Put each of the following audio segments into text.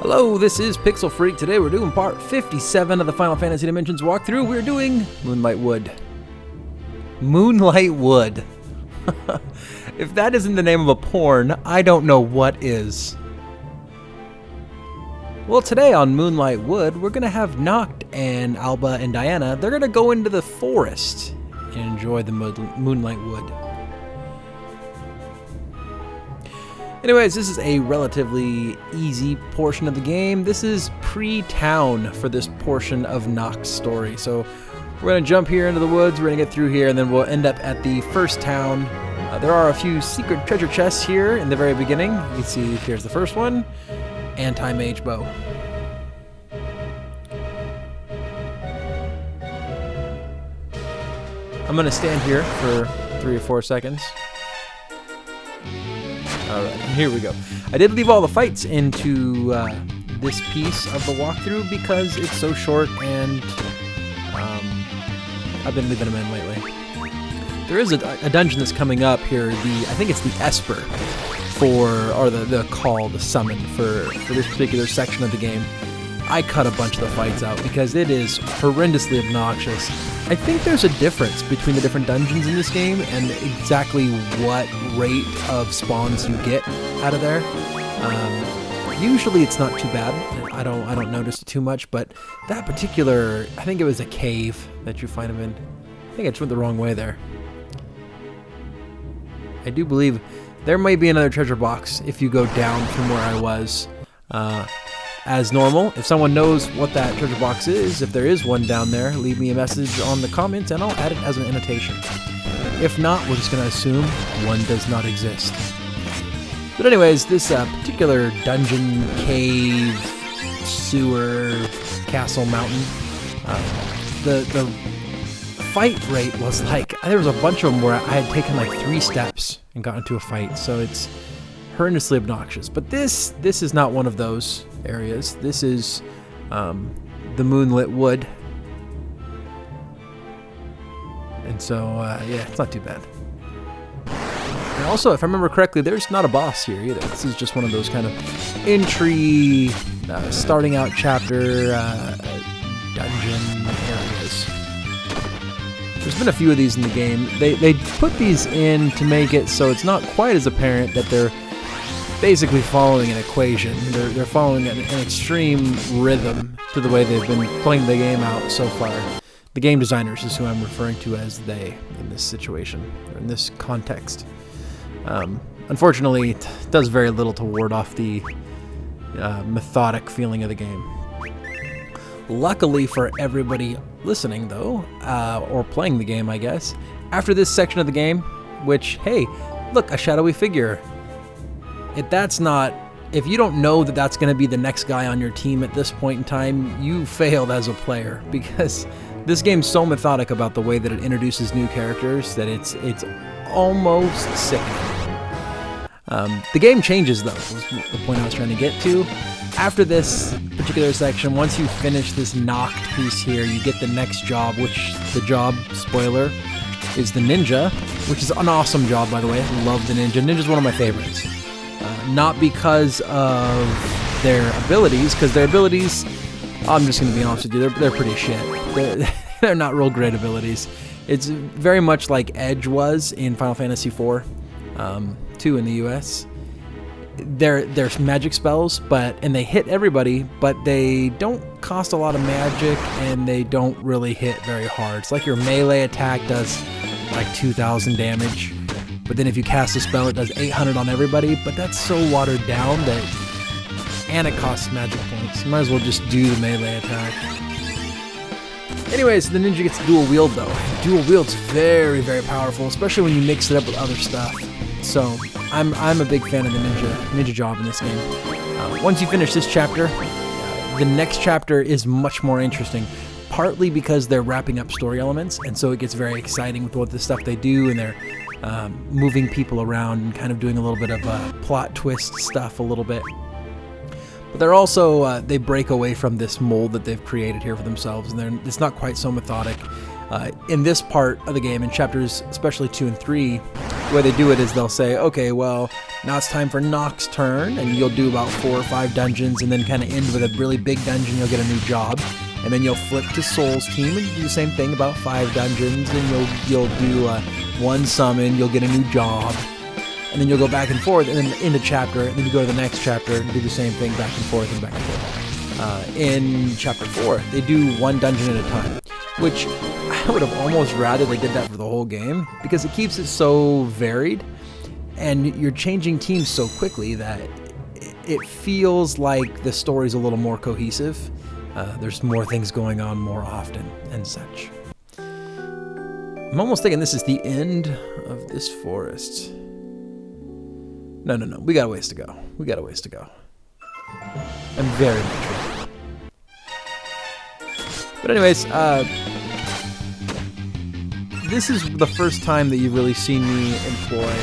Hello, this is Pixel Freak. Today we're doing part 57 of the Final Fantasy Dimensions walkthrough. We're doing Moonlight Wood. Moonlight Wood. If that isn't the name of a porn, I don't know what is. Well, today on Moonlight Wood, we're going to have Noct and Alba and Diana. They're going to go into the forest and enjoy the Moonlight Wood. Anyways, this is a relatively easy portion of the game. This is pre-town for this portion of Noct's story. So we're going to jump here into the woods, we're going to get through here, and then we'll end up at the first town. There are a few secret treasure chests here in the very beginning. You can see here's the first one. Anti-mage bow. I'm going to stand here for 3 or 4 seconds. Alright, here we go. I did leave all the fights into this piece of the walkthrough because it's so short and I've been leaving them in lately. There is a dungeon that's coming up here, I think it's the Esper, or the summon for this particular section of the game. I cut a bunch of the fights out because it is horrendously obnoxious. I think there's a difference between the different dungeons in this game and exactly what rate of spawns you get out of there. Usually it's not too bad. I don't notice it too much, but that particular, I think it was a cave that you find them in. I think I just went the wrong way there. I do believe there may be another treasure box if you go down from where I was. As normal, if someone knows what that treasure box is, if there is one down there, leave me a message on the comments and I'll add it as an annotation. If not, we're just going to assume one does not exist. But anyways, this particular dungeon, cave, sewer, castle, mountain, the fight rate was like, there was a bunch of them where I had taken like 3 steps and got into a fight, so it's horrendously obnoxious. But this is not one of those areas. This is the Moonlit Wood. And so, yeah, it's not too bad. And also, if I remember correctly, there's not a boss here either. This is just one of those kind of entry, starting out chapter, dungeon areas. There's been a few of these in the game. They put these in to make it so it's not quite as apparent that they're basically following an equation. They're following an extreme rhythm to the way they've been playing the game out so far. The game designers is who I'm referring to as they in this situation, or in this context. Unfortunately, it does very little to ward off the methodic feeling of the game. Luckily for everybody listening, though, or playing the game, I guess, after this section of the game, which, hey, look, a shadowy figure. If you don't know that that's going to be the next guy on your team at this point in time, you failed as a player, because this game's so methodic about the way that it introduces new characters that it's almost sickening. The game changes, though, was the point I was trying to get to. After this particular section, once you finish this Noct piece here, you get the next job, which the job, spoiler, is the ninja, which is an awesome job, by the way. I love the ninja. Ninja's one of my favorites. Not because of their abilities, because their abilities, I'm just going to be honest with you, they're pretty shit. They're not real great abilities. It's very much like Edge was in Final Fantasy IV, 2 in the US. They're magic spells, and they hit everybody, but they don't cost a lot of magic, and they don't really hit very hard. It's like your melee attack does like 2,000 damage. But then if you cast a spell, it does 800 on everybody, but that's so watered down and it costs magic points. You might as well just do the melee attack. Anyways, the ninja gets dual wield though. Dual wield's very, very powerful, especially when you mix it up with other stuff. So I'm a big fan of the ninja job in this game. Once you finish this chapter, the next chapter is much more interesting. Partly because they're wrapping up story elements, and so it gets very exciting with what the stuff they do, and they're moving people around and kind of doing a little bit of plot twist stuff a little bit. But they're also, they break away from this mold that they've created here for themselves, and it's not quite so methodic. In this part of the game, in chapters especially 2 and 3, the way they do it is they'll say, okay, well, now it's time for Nox's turn, and you'll do about 4 or 5 dungeons, and then kind of end with a really big dungeon. You'll get a new job, and then you'll flip to Soul's team and do the same thing, about 5 dungeons, and you'll do 1 summon, you'll get a new job, and then you'll go back and forth, and then end a chapter, and then you go to the next chapter and do the same thing back and forth and back and forth. In chapter 4, they do 1 dungeon at a time, which I would have almost rather they did that for the whole game, because it keeps it so varied, and you're changing teams so quickly that it feels like the story's a little more cohesive. There's more things going on more often and such. I'm almost thinking this is the end of this forest. No. We got a ways to go. I'm very much ready. But anyways, this is the first time that you've really seen me employ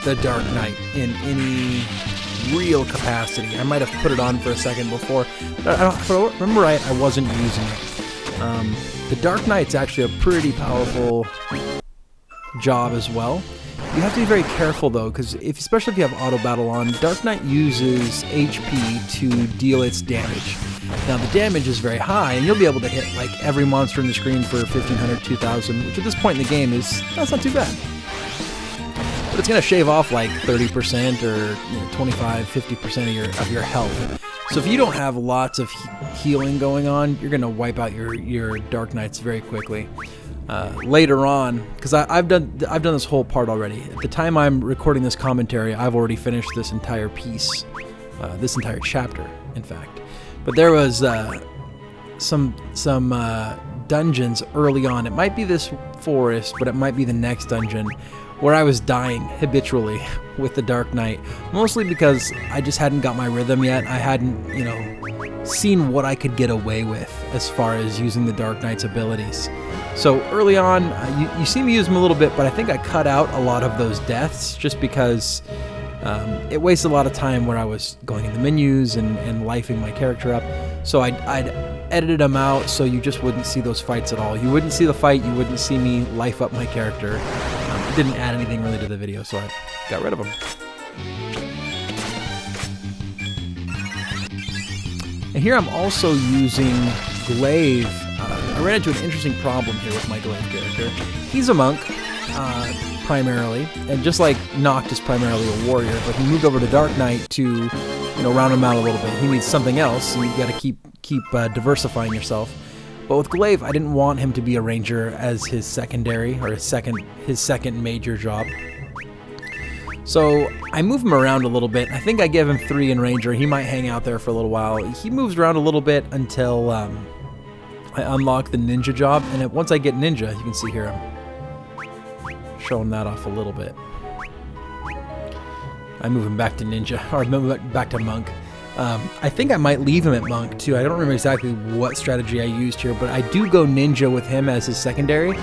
the Dark Knight in any real capacity. I might have put it on for a second before, but if I remember right, I wasn't using it. The Dark Knight's actually a pretty powerful job as well. You have to be very careful though, because especially if you have auto battle on, Dark Knight uses HP to deal its damage. Now the damage is very high, and you'll be able to hit like every monster in the screen for 1,500, 2,000, which at this point in the game that's not too bad. But it's going to shave off like 30% or 25, 50% of your health. So if you don't have lots of healing going on, you're going to wipe out your Dark Knights very quickly. Later on, because I've done this whole part already. At the time I'm recording this commentary, I've already finished this entire piece, this entire chapter, in fact. But there was some dungeons early on. It might be this forest, but it might be the next dungeon, where I was dying habitually with the Dark Knight, mostly because I just hadn't got my rhythm yet. I hadn't, seen what I could get away with as far as using the Dark Knight's abilities. So early on, you see me use them a little bit, but I think I cut out a lot of those deaths just because it wasted a lot of time where I was going in the menus and lifing my character up. So I'd edited them out so you just wouldn't see those fights at all. You wouldn't see the fight, you wouldn't see me life up my character. It didn't add anything really to the video, so I got rid of them. And here I'm also using Glaive. I ran into an interesting problem here with my Glaive character. He's a monk, primarily, and just like Noct is primarily a warrior, but he moved over to Dark Knight to, round him out a little bit. He needs something else, so you got to keep diversifying yourself. But with Glaive, I didn't want him to be a ranger as his secondary, or his second major job. So I move him around a little bit. I think I give him 3 in ranger. He might hang out there for a little while. He moves around a little bit until I unlock the ninja job, and once I get ninja, you can see here I'm showing that off a little bit. I move him back to ninja, or move back to monk. I think I might leave him at monk too. I don't remember exactly what strategy I used here, but I do go ninja with him as his secondary.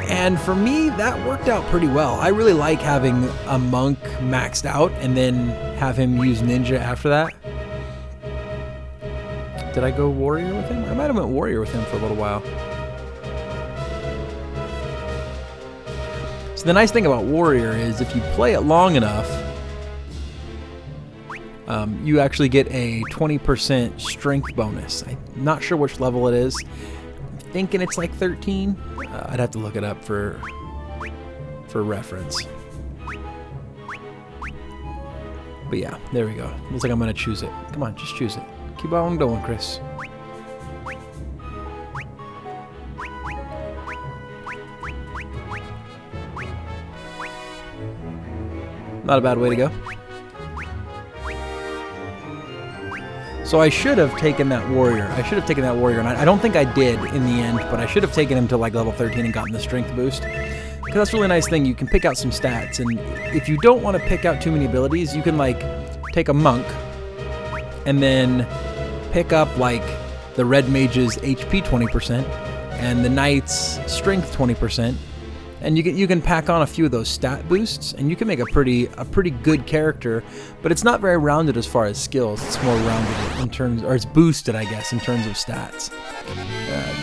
And for me, that worked out pretty well. I really like having a monk maxed out and then have him use ninja after that. Did I go warrior with him? I might have went warrior with him for a little while. So the nice thing about warrior is if you play it long enough, you actually get a 20% strength bonus. I'm not sure which level it is. I'm thinking it's like 13. I'd have to look it up for reference. But yeah, there we go. Looks like I'm gonna choose it. Come on, just choose it. Keep on going, Chris. Not a bad way to go. So I should have taken that warrior. And I don't think I did in the end, but I should have taken him to like level 13 and gotten the strength boost. Because that's a really nice thing. You can pick out some stats, and if you don't want to pick out too many abilities, you can like take a monk and then pick up like the red mage's HP 20% and the knight's strength 20%, And you can pack on a few of those stat boosts, and you can make a pretty good character. But it's not very rounded as far as skills. It's more rounded in terms, or it's boosted, I guess, in terms of stats.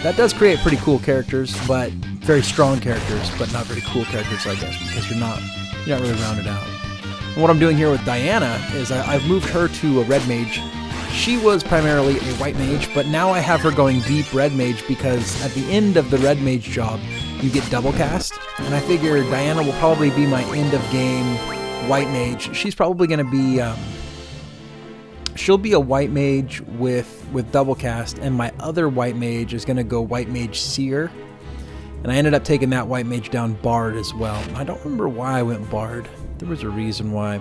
That does create pretty cool characters, but very strong characters, but not very cool characters, I guess, because you're not really rounded out. And what I'm doing here with Diana is I've moved her to a red mage. She was primarily a white mage, but now I have her going deep red mage because at the end of the red mage job, you get double cast, and I figure Diana will probably be my end of game white mage. She's probably going to be, she'll be a white mage with double cast, and my other white mage is going to go white mage seer, and I ended up taking that white mage down bard as well. I don't remember why I went bard. There was a reason why.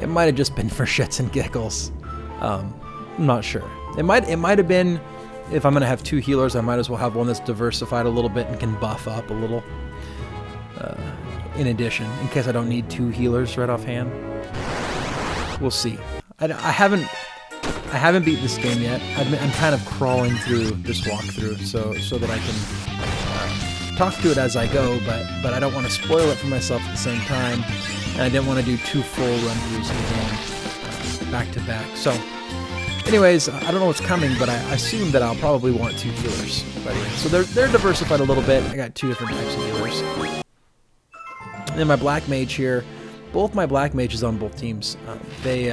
It might have just been for shits and giggles. I'm not sure. It might have been, if I'm going to have 2 healers, I might as well have one that's diversified a little bit and can buff up a little. In addition, in case I don't need 2 healers right offhand. We'll see. I haven't beat this game yet. I'm kind of crawling through this walkthrough so that I can talk to it as I go, but I don't want to spoil it for myself at the same time, and I didn't want to do 2 full run-throughs of the game back to back. So, anyways, I don't know what's coming, but I assume that I'll probably want 2 healers. But anyway, so they're diversified a little bit. I got 2 different types of healers. And then my black mage here, both my black mages on both teams, they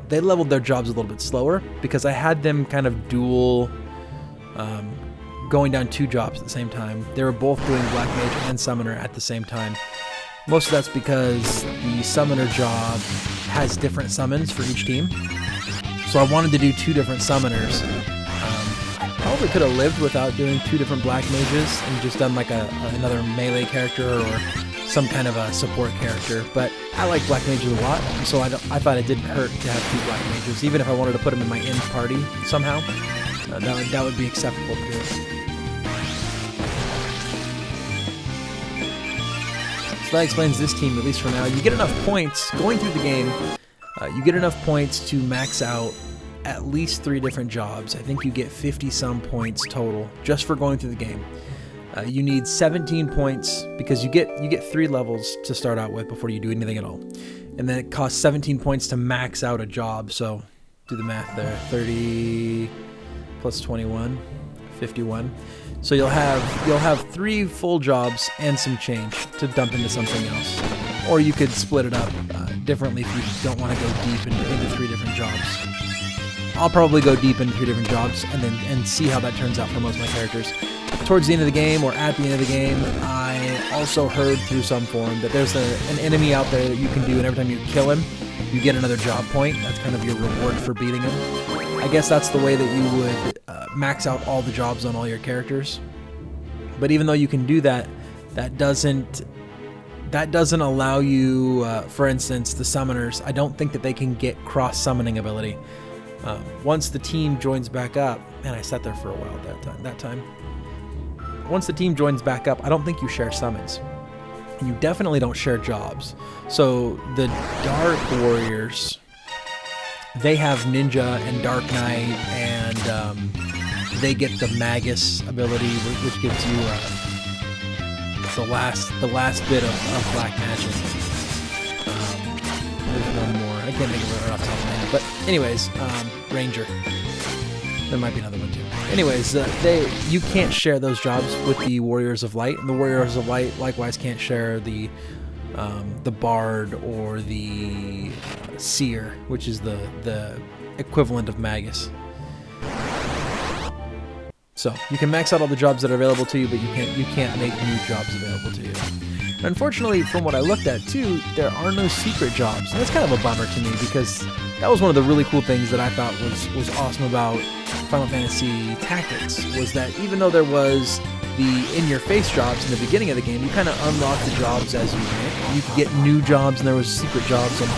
leveled their jobs a little bit slower because I had them kind of dual, going down 2 jobs at the same time. They were both doing black mage and summoner at the same time. Most of that's because the summoner job has different summons for each team. So I wanted to do 2 different summoners. I probably could have lived without doing 2 different black mages and just done like another melee character or some kind of a support character. But I like black mages a lot, so I thought it didn't hurt to have 2 black mages, even if I wanted to put them in my end party somehow. That would be acceptable to do. So that explains this team, at least for now. You get enough points going through the game. You get enough points to max out at least 3 different jobs. I think you get 50-some points total just for going through the game. You need 17 points because you get 3 levels to start out with before you do anything at all. And then it costs 17 points to max out a job. So do the math there. 30 plus 21, 51. So you'll have 3 full jobs and some change to dump into something else. Or you could split it up differently if you don't want to go deep into 3 different jobs. I'll probably go deep into 3 different jobs and see how that turns out for most of my characters. Towards the end of the game or at the end of the game, I also heard through some forum that there's an enemy out there that you can do, and every time you kill him, you get another job point. That's kind of your reward for beating him. I guess that's the way that you would max out all the jobs on all your characters. But even though you can do that, that doesn't allow you, for instance, the summoners, I don't think that they can get cross-summoning ability. Once the team joins back up, man, I sat there for a while that time. Once the team joins back up, I don't think you share summons. And you definitely don't share jobs. So the Dark Warriors, they have Ninja and Dark Knight, and they get the Magus ability, which gives you the last bit of black magic. There's one more. I can't think of it right off the top of my head. But anyways, Ranger. There might be another one too. Anyways, you can't share those jobs with the Warriors of Light, and the Warriors of Light likewise can't share the Bard or the Seer, which is the equivalent of Magus. So you can max out all the jobs that are available to you, but you can't make new jobs available to you. And unfortunately, from what I looked at too, there are no secret jobs. And that's kind of a bummer to me because that was one of the really cool things that I thought was awesome about Final Fantasy Tactics, was that even though there was the in-your-face jobs in the beginning of the game, you kind of unlocked the jobs as you went. You could get new jobs, and there was secret jobs. And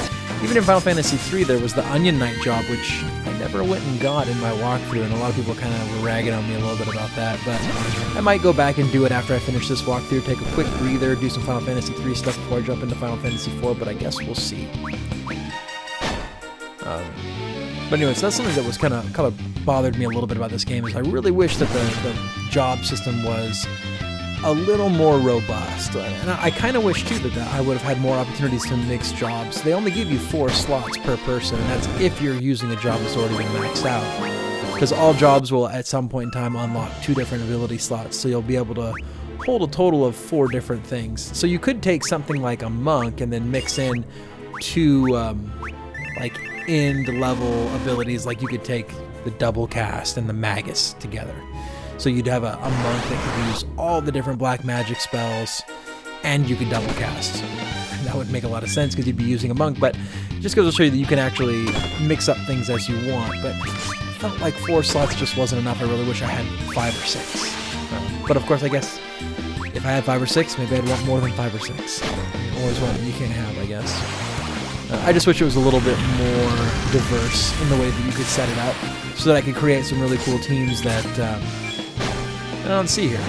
even in Final Fantasy 3, there was the Onion Knight job, which I never went and got in my walkthrough, and a lot of people kind of were ragging on me a little bit about that. But I might go back and do it after I finish this walkthrough, take a quick breather, do some Final Fantasy 3 stuff before I jump into Final Fantasy 4, but I guess we'll see. But anyways, that's something that was kind of bothered me a little bit about this game, is I really wish that the job system was a little more robust. And I kind of wish too that I would have had more opportunities to mix jobs. They only give you 4 slots per person, and that's if you're using a job that's already been maxed out. Because all jobs will at some point in time unlock 2 different ability slots, so you'll be able to hold a total of 4 different things. So you could take something like a monk and then mix in 2 like end level abilities, like you could take the double cast and the magus together. So you'd have a monk that could use all the different black magic spells, and you could double cast. That would make a lot of sense because you'd be using a monk, but just goes to show you that you can actually mix up things as you want. But it felt like 4 slots just wasn't enough. I really wish I had 5 or 6. But of course, I guess if I had 5 or 6, maybe I'd want more than 5 or 6. You always want what you can't have, I guess. I just wish it was a little bit more diverse in the way that you could set it up, so that I could create some really cool teams that I don't see here.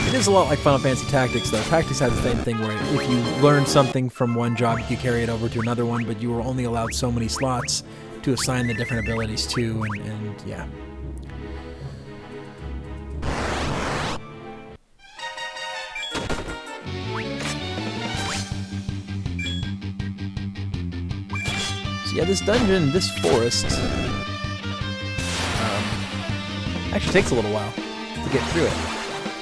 It is a lot like Final Fantasy Tactics, though. Tactics had the same thing where if you learned something from one job, you could carry it over to another one, but you were only allowed so many slots to assign the different abilities to, and yeah. So yeah, this dungeon, this forest, actually takes a little while to get through it.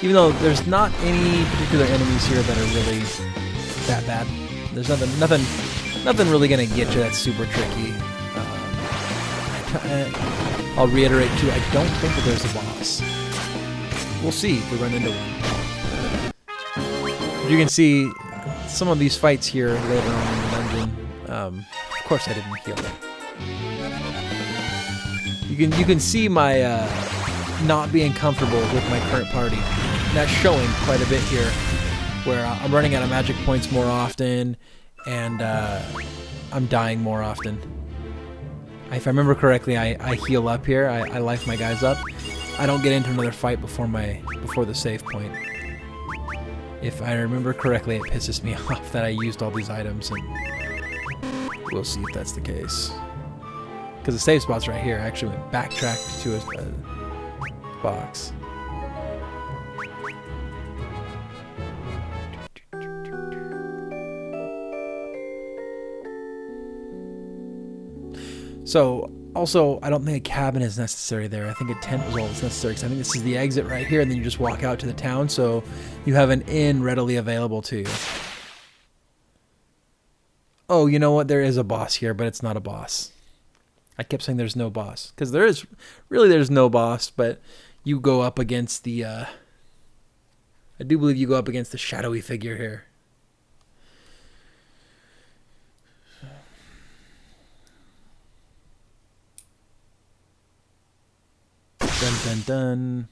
Even though there's not any particular enemies here that are really that bad. There's nothing really gonna get you that's super tricky. I'll reiterate too, I don't think that there's a boss. We'll see if we run into one. You can see some of these fights here later on in the dungeon. Of course I didn't heal. You can see my not being comfortable with my current party. And that's showing quite a bit here, where I'm running out of magic points more often, and I'm dying more often. If I remember correctly, I heal up here. I life my guys up. I don't get into another fight before the save point. If I remember correctly, it pisses me off that I used all these items, and we'll see if that's the case. Because the save spot's right here. I actually backtracked to a box. So, also, I don't think a cabin is necessary there. I think a tent was all that's necessary, because I think this is the exit right here, and then you just walk out to the town, so you have an inn readily available to you. Oh, you know what? There is a boss here, but it's not a boss. I kept saying there's no boss, because there's no boss, but you go up against the, I do believe you go up against the shadowy figure here. Dun dun dun.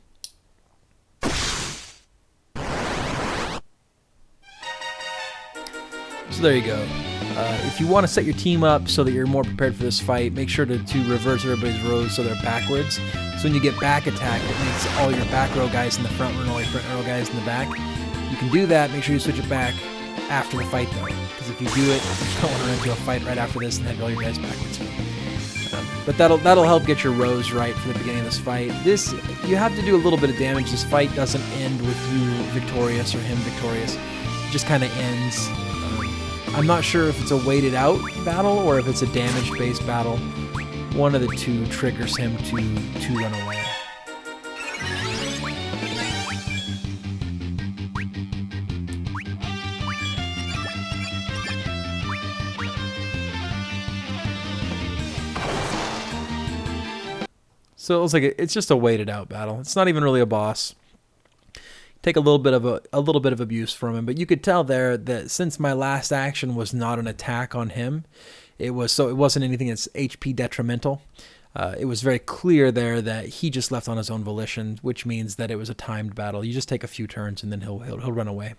So there you go. If you want to set your team up so that you're more prepared for this fight, make sure to reverse everybody's rows so they're backwards. So when you get back attacked, it makes all your back row guys in the front row and all your front row guys in the back. You can do that. Make sure you switch it back after the fight, though, because if you do it, you don't want to run into a fight right after this and have all your guys backwards. But that'll help get your rows right for the beginning of this fight. You have to do a little bit of damage. This fight doesn't end with you victorious or him victorious. It just kind of ends. I'm not sure if it's a weighted out battle or if it's a damage-based battle. One of the two triggers him to run away. So it looks like it's just a weighted out battle. It's not even really a boss. Take a little bit of abuse from him, but you could tell there that since my last action was not an attack on him, it wasn't anything that's HP detrimental. It was very clear there that he just left on his own volition, which means that it was a timed battle. You just take a few turns and then he'll run away.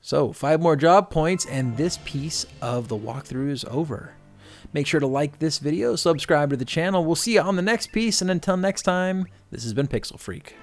So 5 more job points, and this piece of the walkthrough is over. Make sure to like this video, subscribe to the channel. We'll see you on the next piece, and until next time, this has been Pixel Freak.